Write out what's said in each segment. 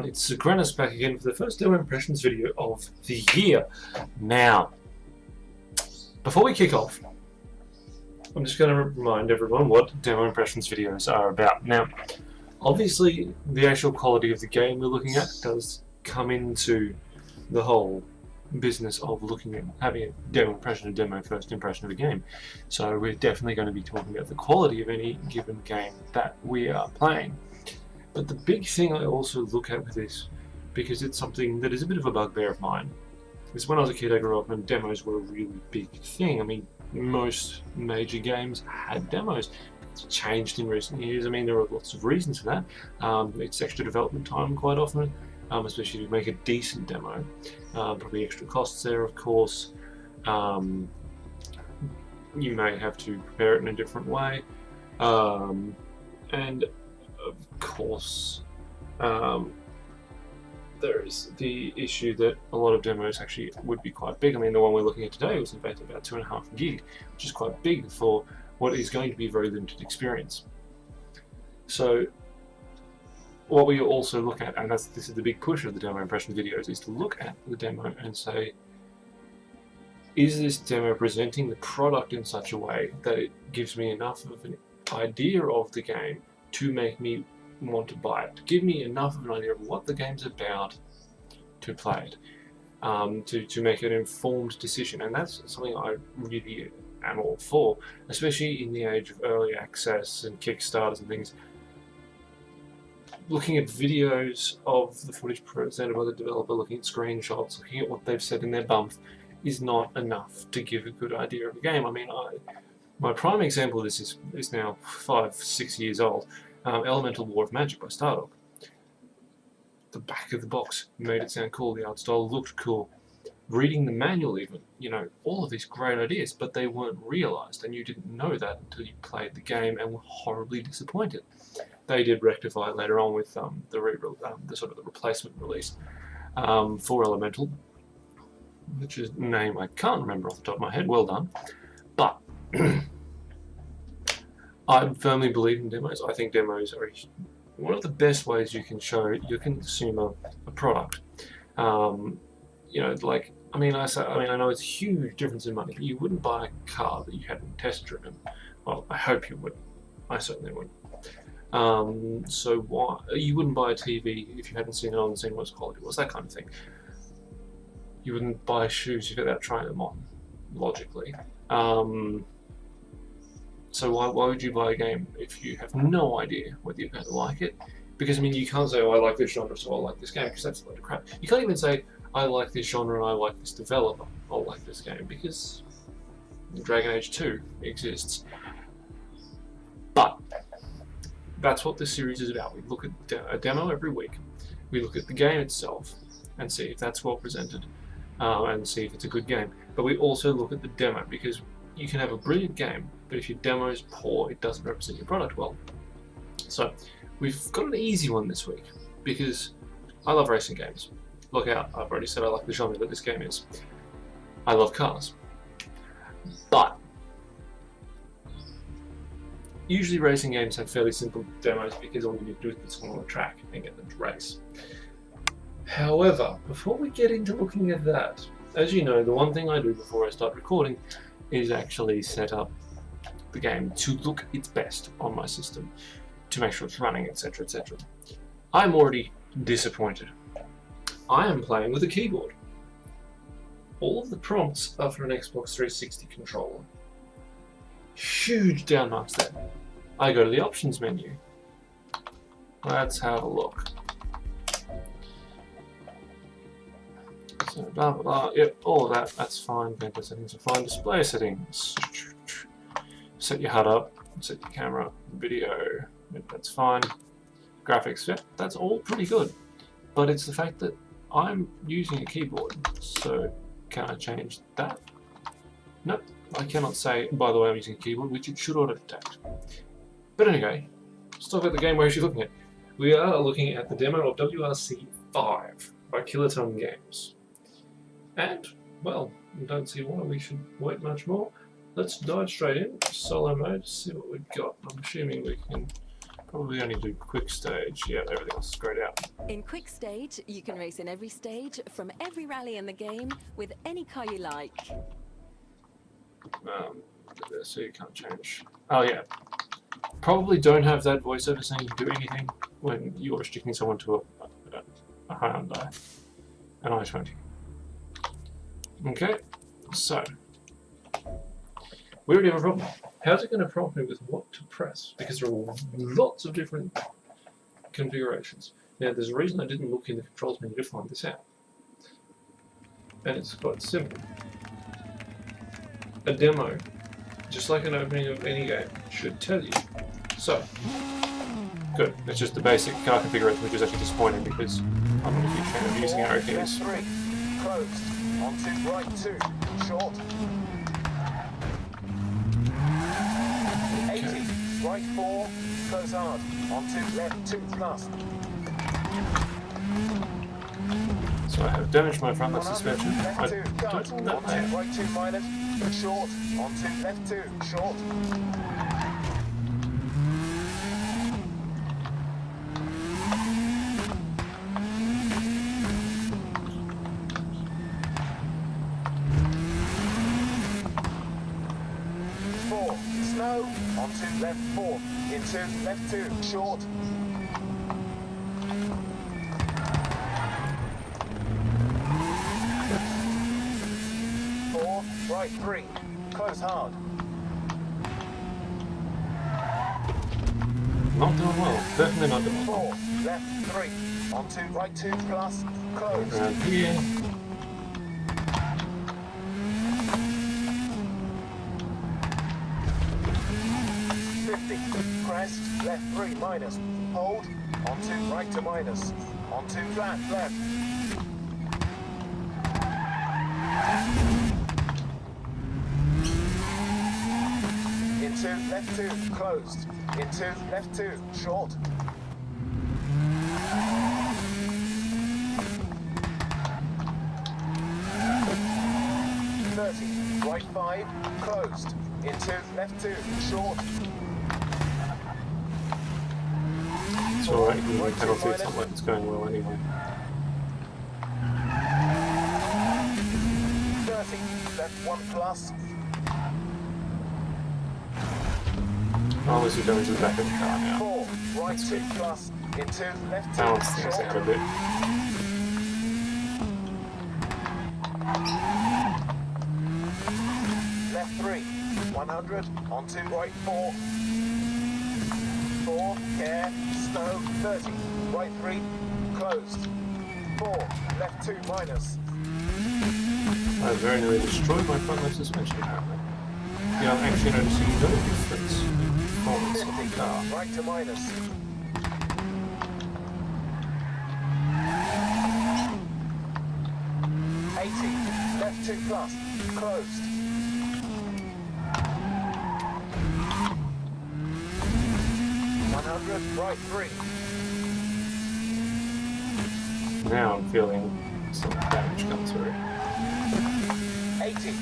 it's Sagrannus back again for the first demo impressions video of the year. Now, before we kick off, I'm just going to remind everyone what demo impressions videos are about. Now, obviously, the actual quality of the game we're looking at does come into the whole business of looking at having a demo impression, a demo first impression of a game. So we're definitely going to be talking about the quality of any given game that we are playing. But the big thing I also look at with this, because it's something that is a bit of a bugbear of mine, is when I was a kid I grew up and demos were a really big thing. I mean, most major games had demos. It's changed in recent years. I mean, there are lots of reasons for that. It's extra development time quite often, especially to make a decent demo. Probably extra costs there, of course. You may have to prepare it in a different way. And of course, there is the issue that a lot of demos actually would be quite big. I mean, the one we're looking at today was in fact about 2.5 gig, which is quite big for what is going to be a very limited experience. So what we also look at, and this is the big push of the demo impression videos, is to look at the demo and say, is this demo presenting the product in such a way that it gives me enough of an idea of the game to make me want to buy it, to give me enough of an idea of what the game's about to play it, to make an informed decision. And that's something I really am all for, especially in the age of early access and Kickstarters and things. Looking at videos of the footage presented by the developer, looking at screenshots, looking at what they've said in their bump is not enough to give a good idea of a game. I mean, my prime example of this is now 5-6 years old. Elemental War of Magic by Stardog. The back of the box made it sound cool, the art style looked cool. Reading the manual even, you know, all of these great ideas, but they weren't realised, and you didn't know that until you played the game and were horribly disappointed. They did rectify it later on with the sort of the replacement release for Elemental, which is a name I can't remember off the top of my head. Well done. But I firmly believe in demos. I think demos are one of the best ways you can show your consumer a product. You know, like, I mean, I know it's a huge difference in money, but you wouldn't buy a car that you hadn't test driven. Well, I hope you would. I certainly would. So why you wouldn't buy a TV if you hadn't seen it on and seen what its quality was, that kind of thing. You wouldn't buy shoes without trying them on, logically. So why would you buy a game if you have no idea whether you're going to like it? Because, I mean, you can't say, oh, I like this genre, so I like this game, because that's a load of crap. You can't even say, I like this genre and I like this developer, I'll like this game, because Dragon Age 2 exists. But that's what this series is about. We look at a demo every week. We look at the game itself and see if that's well presented and see if it's a good game. But we also look at the demo, because you can have a brilliant game, but if your demo is poor, it doesn't represent your product well. So we've got an easy one this week, because I love racing games. Look out, I've already said I like the genre that this game is. I love cars. But usually racing games have fairly simple demos, because all you need to do is put someone on the track and get them to race. However, before we get into looking at that, as you know, the one thing I do before I start recording is actually set up the game to look its best on my system, to make sure it's running, etc, etc. I'm already disappointed. I am playing with a keyboard. All of the prompts are for an Xbox 360 controller. Huge down marks there. I go to the options menu. Let's have a look. So blah blah blah, yep, all of that, that's fine. Gameplay settings are fine. Display settings. Set your HUD up, set your camera, video, yep, that's fine. Graphics, yep, that's all pretty good. But it's the fact that I'm using a keyboard, so can I change that? Nope, I cannot say, by the way, I'm using a keyboard, which it should auto-detect. But anyway, let's talk about the game we're actually looking at. We are looking at the demo of WRC 5 by Kylotonn Games. And, well, I don't see why we should wait much more. Let's dive straight in, solo mode, see what we've got. I'm assuming we can Probably only do quick stage. Yeah, everything else is grayed out. In quick stage, you can race in every stage from every rally in the game with any car you like. So you can't change. Oh yeah. Probably don't have that voiceover saying you can do anything when you're restricting someone to a Hyundai, an i20. Okay, so we already have a problem. How's it going to prompt me with what to press? Because there are lots of different configurations. Now, there's a reason I didn't look in the controls menu to find this out. And it's quite simple. A demo, just like an opening of any game, should tell you. So, good. It's just the basic car configuration, which is actually disappointing because I'm not a huge fan of using arrow keys. Left 3, closed, onto right 2, short. 80, right 4, close hard, onto left 2 plus. So I have damaged my front left suspension. Left 2, cut, don't know onto that. right 2 minus, short, onto left 2, short. Snow, onto left 4, into left 2, short. Four, right 3, close hard. Not doing well. Definitely not doing well. 4, left 3, onto right 2 plus, closed. Around here. 50, crest, left 3 minus, hold, onto right to minus, onto flat left. Into left 2, closed, into left 2, short. Right 5, closed, into left 2, short. It's alright, you can penalty, it's not like it's going well anyway. 30, left 1 plus. Oh, this is going to the back of the car now. 4, right 2 plus, into left 2, Balance things short. out a bit. Left 3, 100, onto right 4. 4, care, snow, 30, right 3, closed. 4, left 2 minus. I very nearly destroyed my front left suspension apparently. Yeah, I'm actually noticing no difference in performance of the 50, car. right to minus. 80, left 2 plus, closed. 100, right 3. Now I'm feeling some damage come through. 80,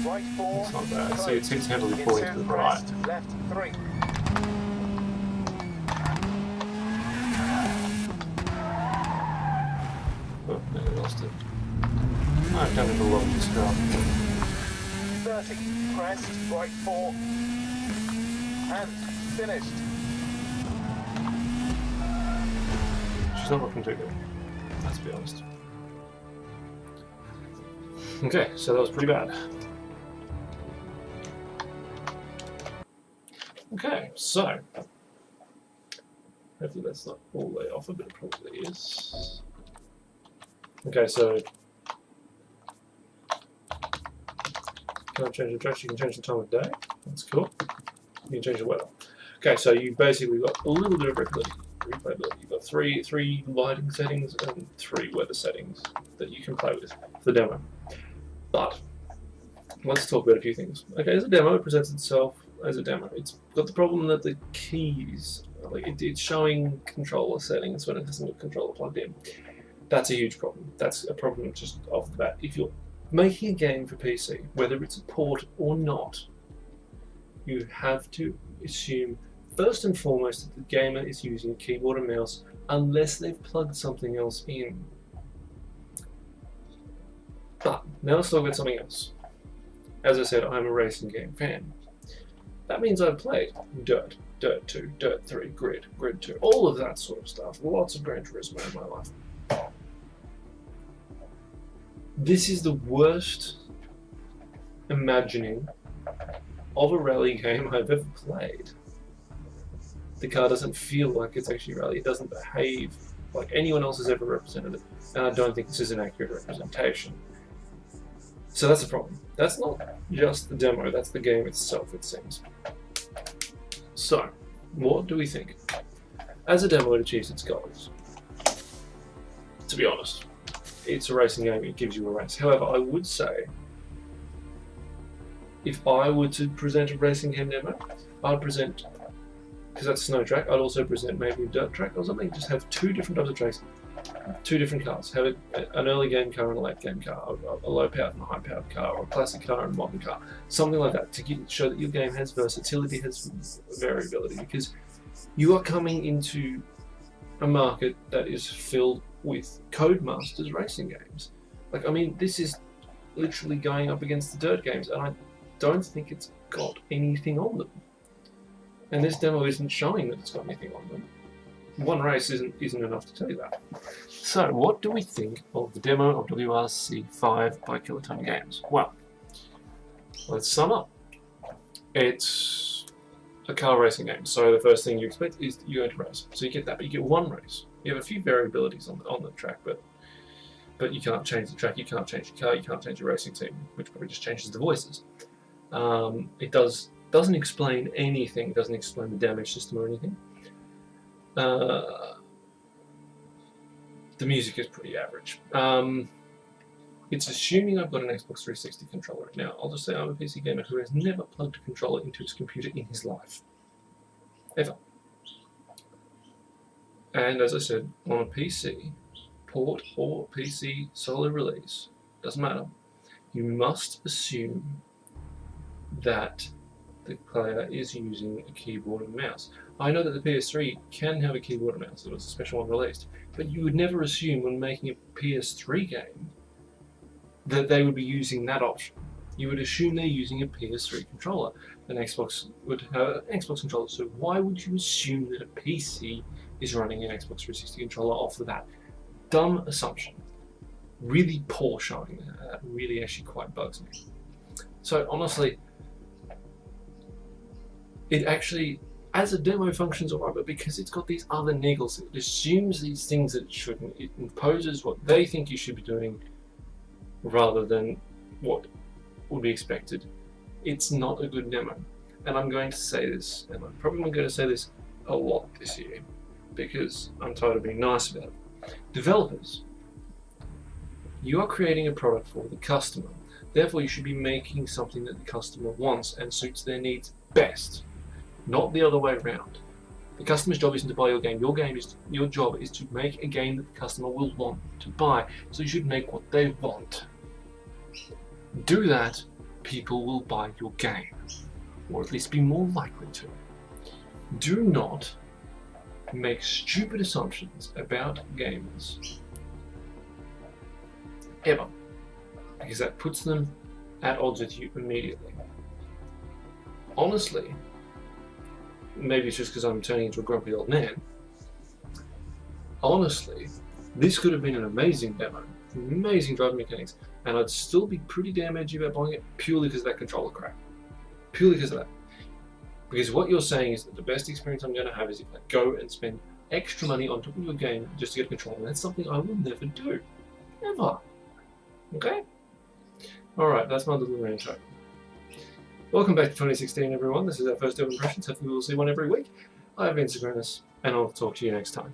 right 4. It's not bad. Closed. See, it's heavily pulling to the right. crest, left 3. Oh, no, I lost it. I've done it a lot of this car. 30, crest, right 4. And finished. She's not looking too good. Let's be honest. Okay, so that was pretty bad. Okay, so hopefully that's not all the way off, but it probably is. Okay, so can I change the direction? You can change the time of day. That's cool. You can change the weather. Okay, so you basically got a little bit of replayability. You've got three lighting settings and 3 weather settings that you can play with for the demo. But let's talk about a few things. Okay, as a demo, it presents itself as a demo. It's got the problem that the keys, like it's showing controller settings when it hasn't got controller plugged in. That's a huge problem. That's a problem just off the bat. If you're making a game for PC, whether it's a port or not, you have to assume first and foremost that the gamer is using a keyboard and mouse unless they've plugged something else in. But now let's talk about something else. As I said, I'm a racing game fan. That means I've played Dirt, Dirt 2, Dirt 3, Grid, Grid 2, all of that sort of stuff. Lots of Gran Turismo in my life. This is the worst imagining of a rally game I've ever played. The car doesn't feel like it's actually rally. It doesn't behave like anyone else has ever represented it. And I don't think this is an accurate representation. So that's a problem. That's not just the demo, that's the game itself, it seems. So, what do we think? As a demo, it achieves its goals. To be honest, it's a racing game, it gives you a race. However, I would say, if I were to present a racing game demo, I'd present, because that's a snow track, I'd also present maybe a dirt track or something. Just have two different types of tracks, two different cars. Have an early game car and a late game car, a low powered and a high powered car, or a classic car and a modern car. Something like that to show that your game has versatility, has variability, because you are coming into a market that is filled with Codemasters racing games. Like, I mean, this is literally going up against the dirt games, and I don't think it's got anything on them. And this demo isn't showing that it's got anything on them. One race isn't enough to tell you that. So, what do we think of the demo of WRC 5 by Kylotonn Games? Well, let's sum up. It's a car racing game, so the first thing you expect is that you're going to race. So you get that, but you get one race. You have a few variabilities on the track, but you can't change the track, you can't change your car, you can't change your racing team, which probably just changes the voices. It doesn't explain anything, it doesn't explain the damage system or anything. The music is pretty average. It's assuming I've got an Xbox 360 controller. Now, I'll just say I'm a PC gamer who has never plugged a controller into his computer in his life. Ever. And as I said, on a PC port or PC solo release, doesn't matter, you must assume that the player is using a keyboard and mouse. I know that the PS3 can have a keyboard and mouse, it was a special one released, but you would never assume when making a PS3 game that they would be using that option. You would assume they're using a PS3 controller. An Xbox would have an Xbox controller, so why would you assume that a PC is running an Xbox 360 controller off the bat? Dumb assumption. Really poor showing. That really actually quite bugs me. So honestly, it actually, as a demo, functions alright, but because it's got these other niggles, it assumes these things that it shouldn't. It imposes what they think you should be doing rather than what would be expected. It's not a good demo. And I'm going to say this, and I'm probably going to say this a lot this year, because I'm tired of being nice about it. Developers, you are creating a product for the customer. Therefore, you should be making something that the customer wants and suits their needs best, not the other way around. The customer's job isn't to buy your game. Your job is to make a game that the customer will want to buy. So you should make what they want. Do that, people will buy your game, or at least be more likely to. Do not make stupid assumptions about gamers, ever, because that puts them at odds with you immediately. Honestly, maybe it's just because I'm turning into a grumpy old man, honestly, this could have been an amazing demo, amazing driving mechanics, and I'd still be pretty damn edgy about buying it purely because of that controller crap. Purely because of that. Because what you're saying is that the best experience I'm going to have is if I go and spend extra money on top of your game just to get a controller, and that's something I will never do. Ever. Okay? Alright, that's my little rant over. Welcome back to 2016, everyone. This is our first ever impressions. Hopefully we'll see one every week. I've been Sagrannus, and I'll talk to you next time.